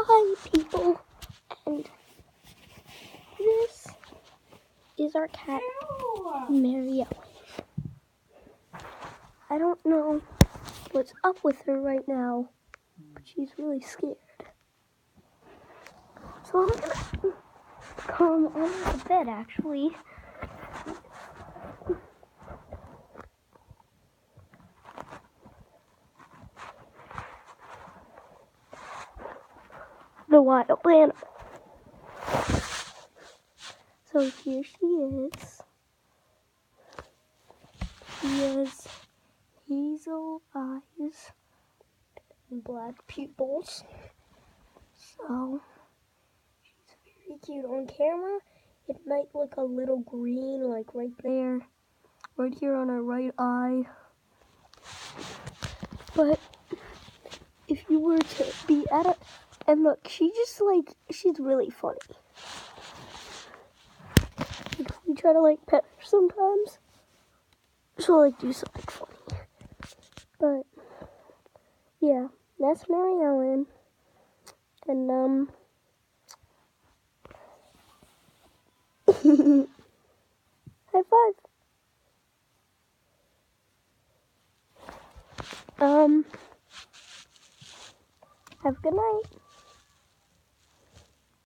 Hi, people, and this is our cat, Maryellen. I don't know what's up with her right now, but she's really scared. So I'm gonna come under the bed, actually. The wild animal. So here she is. She has hazel eyes and black pupils. So she's very cute on camera. It might look a little green, like right there, right here on her right eye. But if you were to be at it, and look, she's really funny. We try to pet her sometimes. She'll do something funny. But yeah, that's Maryellen. And high five. Have a good night.